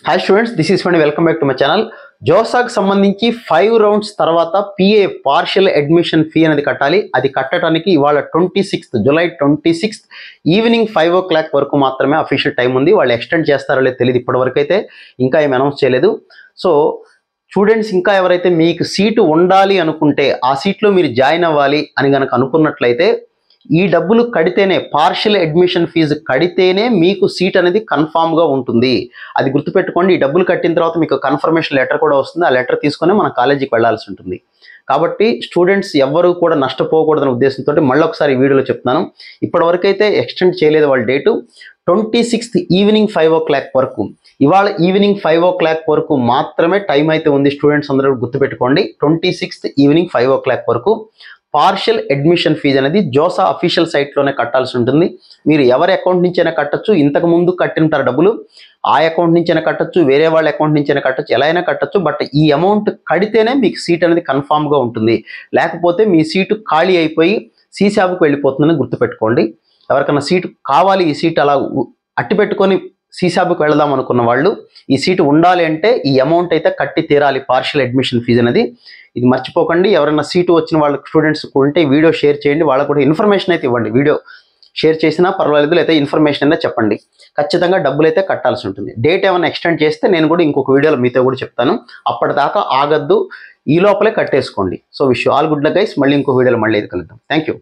Hi students, this is fund. Welcome back to my channel. జోసాకు సంబంధించి 5 rounds తర్వాత PA partial admission fee అనేది కట్టాలి. అది కట్టడానికి ఇవాళ 26th July 26th evening 5 o'clock వరకు మాత్రమే అఫీషియల్ టైం ఉంది. వాళ్ళు ఎక్స్టెండ్ చేస్తారో లేదో తెలియదు, ఇప్పటివరకు అయితే ఇంకా ఏం అనౌన్స్ చేయలేదు. సో స్టూడెంట్స్, ఇంకా ఎవరైతే మీకు సీటు ఉండాలి అనుకుంటే, ఆ సీట్లో మీరు జాయిన్ అవ్వాలి అని కనుక అనుకున్నట్లయితే ఈ డబ్బులు కడితేనే, పార్షియల్ అడ్మిషన్ ఫీజు కడితేనే మీకు సీట్ అనేది కన్ఫామ్గా ఉంటుంది. అది గుర్తుపెట్టుకోండి. ఈ డబ్బులు కట్టిన తర్వాత మీకు కన్ఫర్మేషన్ లెటర్ కూడా వస్తుంది. ఆ లెటర్ తీసుకొని మన కాలేజీకి వెళ్లాల్సి ఉంటుంది. కాబట్టి స్టూడెంట్స్ ఎవ్వరూ కూడా నష్టపోకూడదనే ఉద్దేశంతో మళ్ళీ ఒకసారి ఈ వీడియోలో చెప్తున్నాను. ఇప్పటివరకు అయితే ఎక్స్టెండ్ చేయలేదు వాళ్ళ డేటు. 26th ఈవినింగ్ 5 o'clock వరకు, ఇవాళ ఈవినింగ్ 5 o'clock వరకు మాత్రమే టైం అయితే ఉంది. స్టూడెంట్స్ అందరూ గుర్తుపెట్టుకోండి. 26th ఈవినింగ్ 5 o'clock వరకు పార్షియల్ అడ్మిషన్ ఫీజు అనేది జోసా అఫీషియల్ సైట్లోనే కట్టాల్సి ఉంటుంది. మీరు ఎవరి అకౌంట్ నుంచి అయినా కట్టచ్చు. ఇంతకు ముందు కట్టింటారు డబ్బులు, ఆ అకౌంట్ నుంచి అయినా కట్టచ్చు, వేరే వాళ్ళ అకౌంట్ నుంచి అయినా కట్టచ్చు, ఎలా అయినా కట్టచ్చు. బట్ ఈ అమౌంట్ కడితేనే మీకు సీట్ అనేది కన్ఫామ్గా ఉంటుంది. లేకపోతే మీ సీటు ఖాళీ అయిపోయి సీసాబుకు వెళ్ళిపోతుందని గుర్తుపెట్టుకోండి. ఎవరికైనా సీటు కావాలి, ఈ సీట్ అలా అట్టి పెట్టుకొని సీసాబుకు వెళదాం అనుకున్న వాళ్ళు, ఈ సీటు ఉండాలి అంటే ఈ అమౌంట్ అయితే కట్టి తీరాలి, పార్షియల్ అడ్మిషన్ ఫీజు అనేది. ఇది మర్చిపోకండి. ఎవరైనా సీటు వచ్చిన వాళ్ళ స్టూడెంట్స్ ఉంటే వీడియో షేర్ చేయండి. వాళ్ళకు కూడా ఇన్ఫర్మేషన్ అయితే ఇవ్వండి. వీడియో షేర్ చేసినా పర్వాలేదు, లేదా ఇన్ఫర్మేషన్ అయినా చెప్పండి. ఖచ్చితంగా డబ్బులు అయితే కట్టాల్సి ఉంటుంది. డేట్ ఏమైనా ఎక్స్టెండ్ చేస్తే నేను కూడా ఇంకొక వీడియోలో మీతో కూడా చెప్తాను. అప్పటిదాకా ఆగద్దు, ఈ లోపలే కట్టేసుకోండి. So wish all good luck guys. మళ్ళీ ఇంకో వీడియోలో మళ్ళీ కలుద్దాం. Thank you.